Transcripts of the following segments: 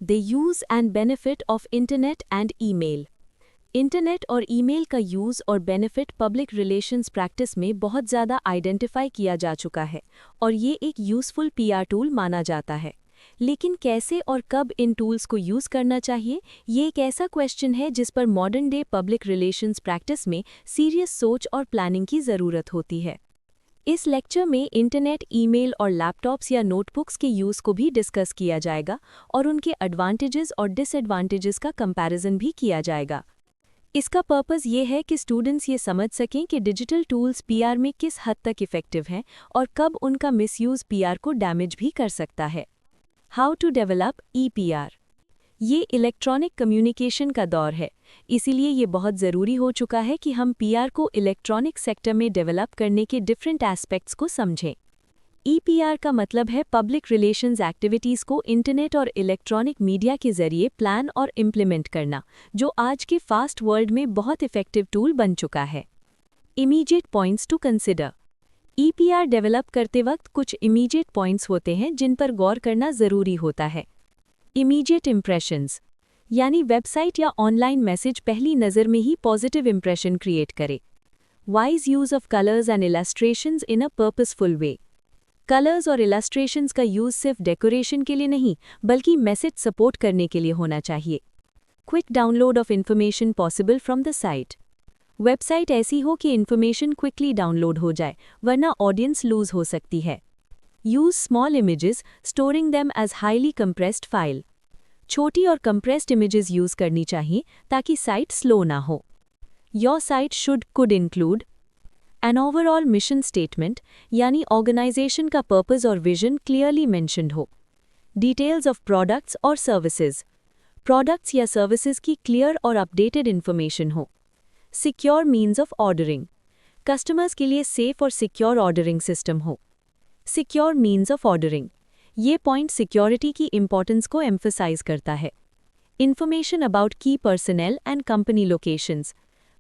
The use and benefit of internet and email. Internet और email का use और benefit public relations practice में बहुत ज़्यादा आइडेंटिफाई किया जा चुका है और ये एक यूज़फुल पीआर टूल माना जाता है। लेकिन कैसे और कब इन टूल्स को यूज़ करना चाहिए, ये एक ऐसा क्वेश्चन है जिस पर modern day public relations practice में सीरियस सोच और प्लानिंग की ज़रूरत होती है। इस लेक्चर में इंटरनेट, ईमेल और लैपटॉप्स या नोटबुक्स के यूज़ को भी डिस्कस किया जाएगा और उनके एडवांटेजेस और डिसएडवांटेजेस का कंपैरिजन भी किया जाएगा। इसका पर्पस ये है कि स्टूडेंट्स ये समझ सकें कि डिजिटल टूल्स पीआर में किस हद तक इफ़ेक्टिव हैं और कब उनका मिसयूज़ पीआर को डैमेज भी कर सकता है। How to develop EPR. ये इलेक्ट्रॉनिक कम्युनिकेशन का दौर है, इसीलिए ये बहुत ज़रूरी हो चुका है कि हम पीआर को इलेक्ट्रॉनिक सेक्टर में डेवलप करने के डिफरेंट एस्पेक्ट्स को समझें। ईपीआर का मतलब है पब्लिक रिलेशंस एक्टिविटीज़ को इंटरनेट और इलेक्ट्रॉनिक मीडिया के ज़रिए प्लान और इम्प्लीमेंट करना, जो आज के फास्ट वर्ल्ड में बहुत इफ़ेक्टिव टूल बन चुका है। Immediate points to consider. EPR develop करते वक्त कुछ इमीडिएट पॉइंट्स होते हैं जिन पर गौर करना ज़रूरी होता है। इमीडिएट इम्प्रेशंस, यानी वेबसाइट या ऑनलाइन मैसेज पहली नज़र में ही पॉजिटिव इम्प्रेशन क्रिएट करे। Wise use of colours and illustrations in a purposeful way. Colours और इलस्ट्रेशंस का यूज़ सिर्फ डेकोरेशन के लिए नहीं, बल्कि मैसेज सपोर्ट करने के लिए होना चाहिए। Quick download of information possible from the site. Website ऐसी हो कि इन्फॉर्मेशन क्विकली डाउनलोड हो जाए, वरना ऑडियंस लूज हो सकती है। Use small images, storing them as highly compressed file. छोटी और कंप्रेस्ड इमेजेस यूज़ करनी चाहिए ताकि साइट स्लो ना हो। Your site should could include an overall mission statement, यानी ऑर्गेनाइजेशन का पर्पस और विजन क्लियरली मेंशन्ड हो। डिटेल्स ऑफ प्रोडक्ट्स और सर्विसेज, प्रोडक्ट्स या सर्विसेज की क्लियर और अपडेटेड इन्फॉर्मेशन हो। Secure means of ordering, customers के लिए सेफ और सिक्योर ऑर्डरिंग सिस्टम हो। सिक्योर मीन्स ऑफ ऑर्डरिंग, ये पॉइंट सिक्योरिटी की इंपॉर्टेंस को एम्फसाइज करता है। इन्फॉर्मेशन अबाउट की personal and company locations,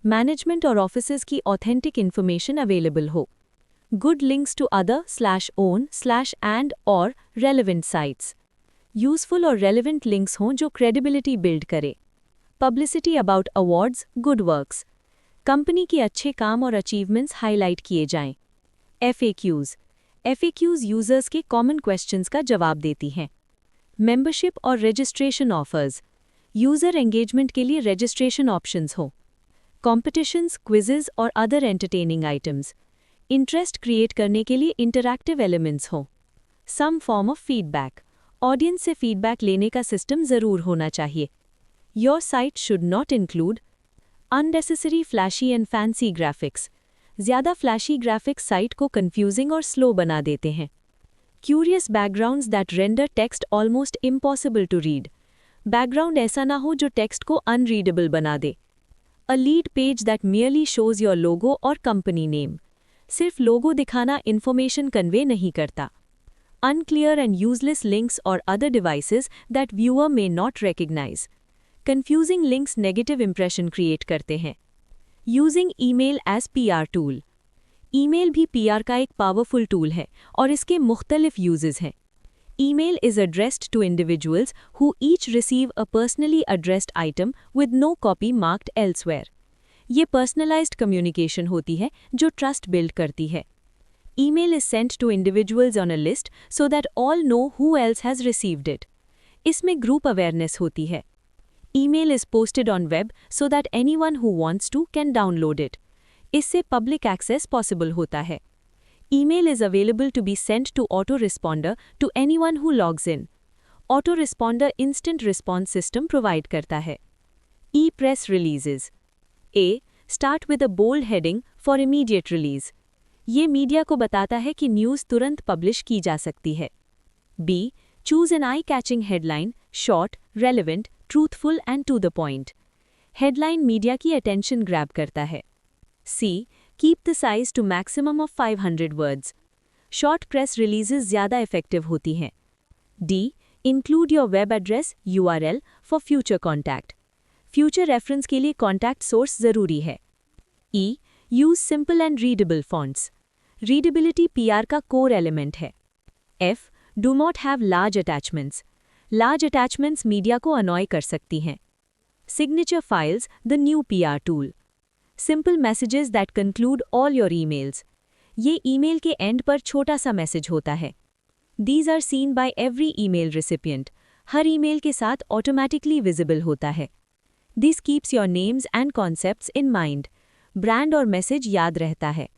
management और ऑफिसेज की ऑथेंटिक इन्फॉर्मेशन अवेलेबल हो। गुड लिंक्स टू other/own/and और रेलेवेंट साइट्स, यूजफुल और रेलेवेंट लिंक्स हों जो क्रेडिबिलिटी बिल्ड करे। Publicity about awards, good works, company के अच्छे काम और अचीवमेंट्स हाईलाइट किए जाएं। FAQs, FAQs यूजर्स के कॉमन क्वेश्चंस का जवाब देती हैं। मेंबरशिप और रजिस्ट्रेशन ऑफर्स, यूजर एंगेजमेंट के लिए रजिस्ट्रेशन ऑप्शंस हो। कॉम्पिटिशन्स, क्विजेज और other entertaining items, interest create करने के लिए इंटरैक्टिव एलिमेंट्स हो। Some form of feedback, audience से फीडबैक लेने का सिस्टम ज़रूर होना चाहिए। Your site should not include unnecessary flashy and fancy graphics, ज़्यादा फ्लैशी ग्राफिक्स साइट को कंफ्यूजिंग और स्लो बना देते हैं। Curious backgrounds that render text almost impossible to read, background ऐसा ना हो जो टेक्स्ट को अनरीडेबल बना दे। A lead page that merely shows your logo और कंपनी नेम, सिर्फ लोगो दिखाना इन्फॉर्मेशन कन्वे नहीं करता। अनक्लियर एंड यूजलेस लिंक्स और other devices that viewer may not recognise, confusing links negative impression create करते हैं। Using email as PR tool, email भी PR का एक पावरफुल टूल है और इसके मुख्तलिफ यूजेस हैं। Email is addressed to individuals who each receive a personally addressed item with no copy marked elsewhere. ये पर्सनलाइज्ड कम्युनिकेशन होती है जो ट्रस्ट बिल्ड करती है। Email is sent to individuals on a list so that all know who else has received it. इसमें group awareness होती है। Email is posted on web so that anyone who wants to can download it. इससे public access possible होता है। Email is available to be sent to autoresponder to anyone who logs in. Autoresponder instant response system provide करता है। E-press releases. A. Start with a bold heading for immediate release. ये media को बताता है कि news तुरंत publish की जा सकती है। B. Choose an eye-catching headline, short, relevant, truthful and to the point. Headline media की अटेंशन ग्रैब करता है। C. Keep the size to maximum of 500 words. Short press releases ज़्यादा इफेक्टिव होती हैं। D. Include your web address URL for future contact. Future reference के लिए contact source ज़रूरी है। E. Use simple and readable fonts. Readability PR का core element है। F. Do not have large attachments. Large attachments media को अनॉय कर सकती हैं। Signature files, the new PR tool. Simple messages that conclude all your emails. ये email के and पर छोटा सा मैसेज होता है। These are seen by every email recipient. Her email के साथ ऑटोमैटिकली विजिबल होता है। This keeps your names and concepts in mind. Brand और मैसेज याद रहता है।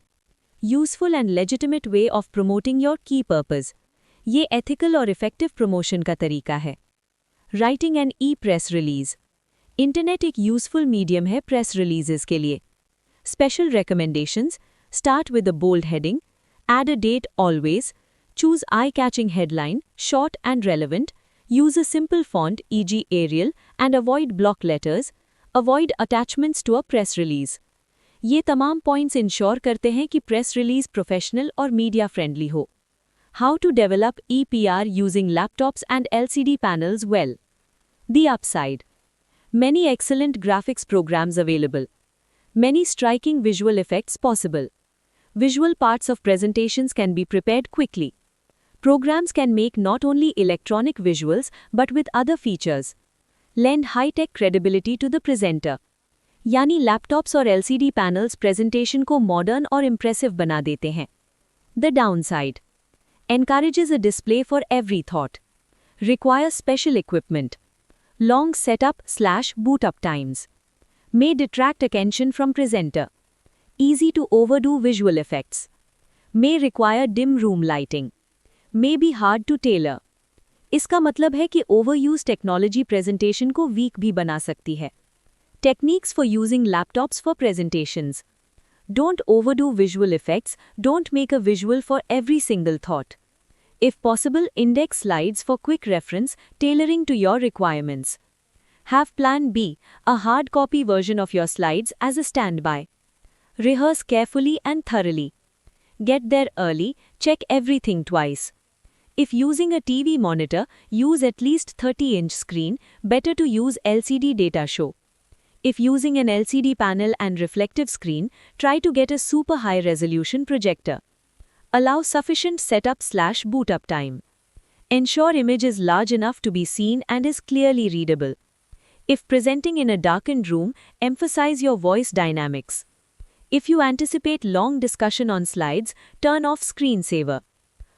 Useful and legitimate way of promoting your key purpose. ये एथिकल और इफेक्टिव प्रमोशन का तरीका है। Writing an e-press release. Internet एक यूजफुल मीडियम है प्रेस रिलीजेस के लिए। Special recommendations. Start with a bold heading. Add a date always. Choose eye-catching headline, short and relevant. Use a simple font, e.g. Arial, and avoid block letters. Avoid attachments to a press release. ये तमाम points ensure करते हैं कि press release professional और media friendly हो। How to develop EPR using laptops and LCD panels well. The upside. Many excellent graphics programs available. Many striking visual effects possible. Visual parts of presentations can be prepared quickly. Programs can make not only electronic visuals but with other features. Lend high-tech credibility to the presenter. यानी laptops और LCD panels presentation को modern और impressive बना देते हैं। The downside. Encourages a display for every thought. Requires special equipment. Long setup/boot-up times. May detract attention from presenter. Easy to overdo visual effects. May require dim room lighting. May be hard to tailor. इसका मतलब है कि overuse technology presentation को week भी बना सकती है। Techniques for using laptops for presentations. Don't overdo visual effects, don't make a visual for every single thought. If possible, index slides for quick reference, tailoring to your requirements. Have Plan B, a hard copy version of your slides as a standby. Rehearse carefully and thoroughly. Get there early, check everything twice. If using a TV monitor, use at least 30-inch screen, better to use LCD data show. If using an LCD panel and reflective screen, try to get a super high resolution projector. Allow sufficient setup/boot-up time. Ensure image is large enough to be seen and is clearly readable. If presenting in a darkened room, emphasize your voice dynamics. If you anticipate long discussion on slides, turn off screensaver.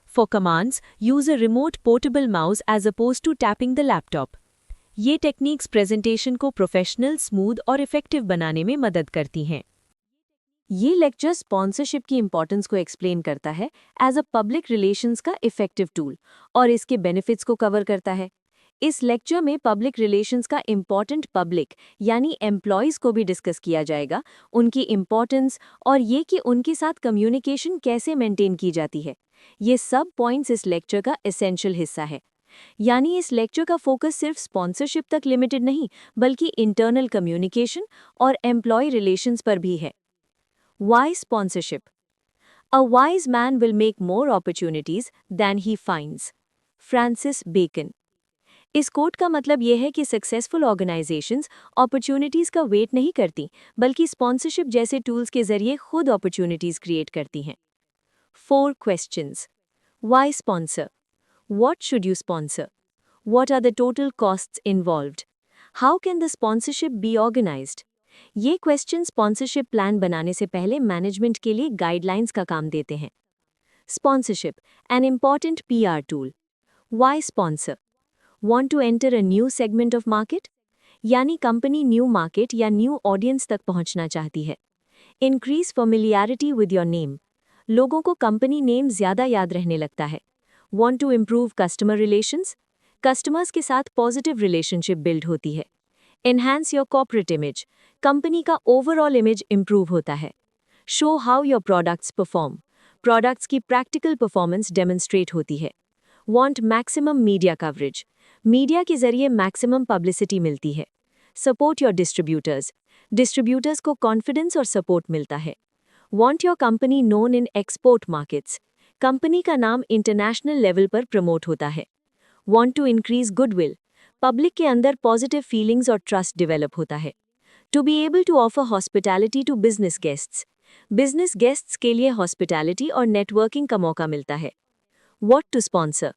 For commands, use a remote portable mouse as opposed to tapping the laptop. ये techniques presentation को professional, smooth और effective बनाने में मदद करती हैं। ये lecture sponsorship की इंपॉर्टेंस को एक्सप्लेन करता है एज अ पब्लिक रिलेशंस का इफेक्टिव टूल और इसके बेनिफिट्स को कवर करता है। इस लेक्चर में पब्लिक रिलेशंस का इम्पॉर्टेंट पब्लिक यानी एम्प्लॉयज़ को भी डिस्कस किया जाएगा, उनकी इम्पॉर्टेंस और ये कि उनके साथ कम्युनिकेशन कैसे मेंटेन की जाती है। ये सब पॉइंट्स इस लेक्चर का एसेंशियल हिस्सा है। यानी इस लेक्चर का फोकस सिर्फ स्पॉन्सरशिप तक लिमिटेड नहीं बल्कि इंटरनल कम्युनिकेशन और एम्प्लॉय रिलेशंस पर भी है। Why sponsorship? A wise man will make more opportunities than he finds. Francis Bacon. इस कोट का मतलब यह है कि सक्सेसफुल ऑर्गेनाइजेशंस अपॉर्चुनिटीज़ का वेट नहीं करती बल्कि स्पॉन्सरशिप जैसे टूल्स के जरिए खुद अपॉर्चुनिटीज़ क्रिएट करती हैं। 4 questions. Why sponsor? What should you sponsor? What are the total costs involved? How can the sponsorship be organized? ये क्वेश्चन स्पॉन्सरशिप प्लान बनाने से पहले मैनेजमेंट के लिए गाइडलाइंस का काम देते हैं। Sponsorship, an important PR tool. Why sponsor? Want to enter a new segment of market? यानी कंपनी न्यू मार्केट या न्यू ऑडियंस तक पहुंचना चाहती है। Increase familiarity with your name. लोगों को कंपनी नेम ज़्यादा याद रहने लगता है। Want to improve customer relations? Customers के साथ पॉजिटिव रिलेशनशिप बिल्ड होती है। Enhance your corporate image. Company का ओवरऑल इमेज इंप्रूव होता है। Show how your products perform. Products की प्रैक्टिकल परफॉर्मेंस डेमोन्स्ट्रेट होती है। Want maximum media coverage. Media के जरिए मैक्सिमम पब्लिसिटी मिलती है। Support your distributors. डिस्ट्रीब्यूटर्स को कॉन्फिडेंस और सपोर्ट मिलता है। Want your company known in export markets. Company का नाम इंटरनेशनल लेवल पर प्रमोट होता है। Want to increase goodwill. Public के अंदर पॉजिटिव फीलिंग्स और ट्रस्ट डेवलप होता है। To be able to offer hospitality to business guests. Business guests के लिए हॉस्पिटैलिटी और नेटवर्किंग का मौका मिलता है। What to sponsor?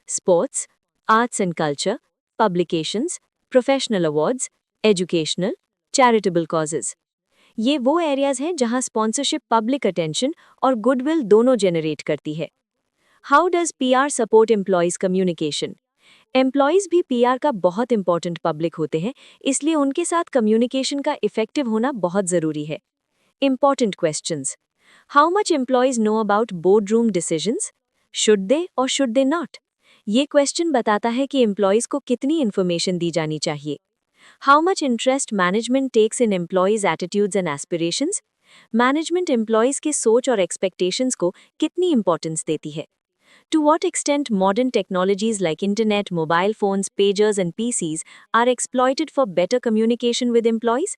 Sports, arts and culture, publications, professional awards, educational, charitable causes. ये वो एरियाज हैं जहां स्पॉन्सरशिप पब्लिक अटेंशन और गुडविल दोनों जनरेट करती है। How does PR support employees communication? Employees भी पीआर का बहुत इंपॉर्टेंट पब्लिक होते हैं, इसलिए उनके साथ कम्युनिकेशन का इफेक्टिव होना बहुत जरूरी है। Important questions: how much employees know about board room decisions? Should they और शुड दे नॉट? ये क्वेश्चन बताता है कि एम्प्लॉयज को कितनी इन्फॉर्मेशन दी जानी चाहिए। How much interest management takes in employees attitudes and aspirations? Management employees के सोच और एक्सपेक्टेशंस को कितनी इंपॉर्टेंस देती है? To what extent modern technologies like internet, mobile phones, pagers and PCs are exploited for better communication with employees?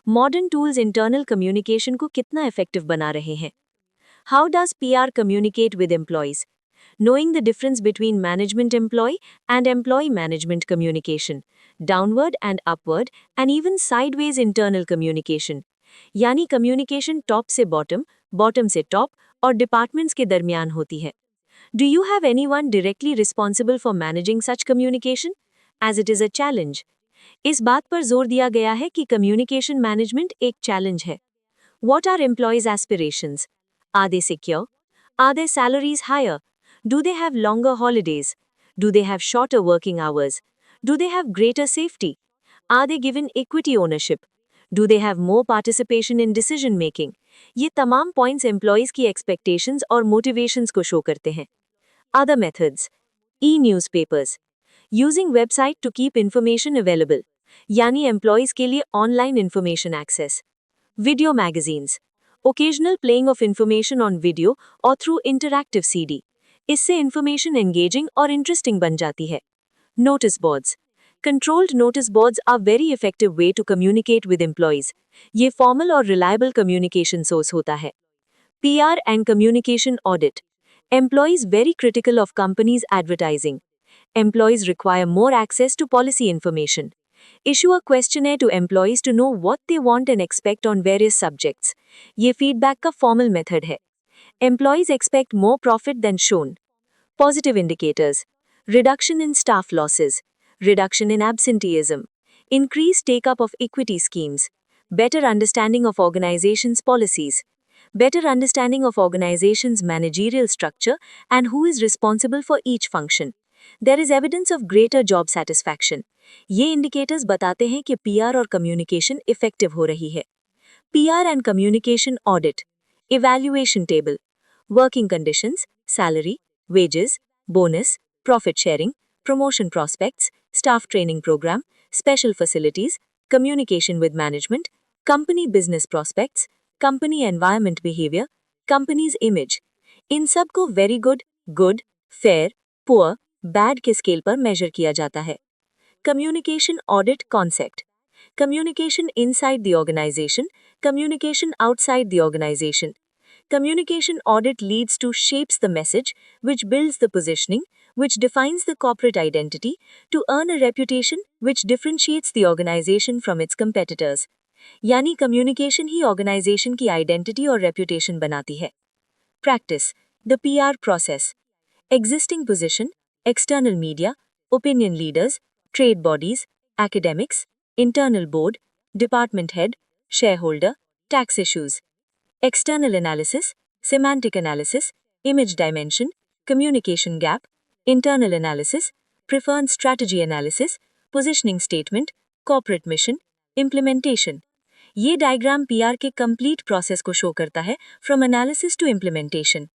Modern tools internal communication को कितना effective बना रहे हैं? How does PR communicate with employees? Knowing the difference between management employee and employee management communication, downward and upward, and even sideways internal communication. यानी communication top से bottom, bottom से top और departments के दरमियान होती है। Do you have anyone directly responsible for managing such communication? As it is a challenge. इस बात पर जोर दिया गया है कि communication management एक challenge है। What are employees' aspirations? Are they secure? Are their salaries higher? Do they have longer holidays? Do they have shorter working hours? Do they have greater safety? Are they given equity ownership? Do they have more participation in decision making? ये तमाम points employees की expectations और motivations को show करते हैं। Other methods: e-newspapers, using website to keep information available, यानी employees के लिए online information access. Video magazines, occasional playing of information on video or through interactive CD. इससे information engaging और interesting बन जाती है. Notice boards, controlled notice boards are very effective way to communicate with employees. ये formal और reliable communication source होता है. PR and communication audit. Employees very critical of companies' advertising. Employees require more access to policy information. Issue a questionnaire to employees to know what they want and expect on various subjects. ये feedback का formal method है. Employees expect more profit than shown. Positive indicators: reduction in staff losses, reduction in absenteeism, increased take-up of equity schemes, better understanding of organizations' policies, better understanding of organization's managerial structure and who is responsible for each function. There is evidence of greater job satisfaction. ये indicators बताते हैं कि PR और communication effective हो रही है. PR and communication audit. Evaluation table. Working conditions, salary, wages, bonus, profit sharing, promotion prospects, staff training program, special facilities, communication with management, company business prospects, company environment behaviour, company's image, इन सब को very good, good, fair, poor, bad के scale पर measure किया जाता है। Communication audit concept: communication inside the organisation, communication outside the organisation. Communication audit leads to shapes the message, which builds the positioning, which defines the corporate identity, to earn a reputation which differentiates the organization from its competitors. यानी communication ही organisation की identity और reputation बनाती है। Practice: the PR process, existing position, external media, opinion leaders, trade bodies, academics, internal board, department head, share holder, tax issues. External analysis, semantic analysis, image dimension, communication gap, internal analysis, preferred strategy analysis, positioning statement, corporate mission, implementation. ये diagram PR के complete process को show करता है, from analysis to implementation.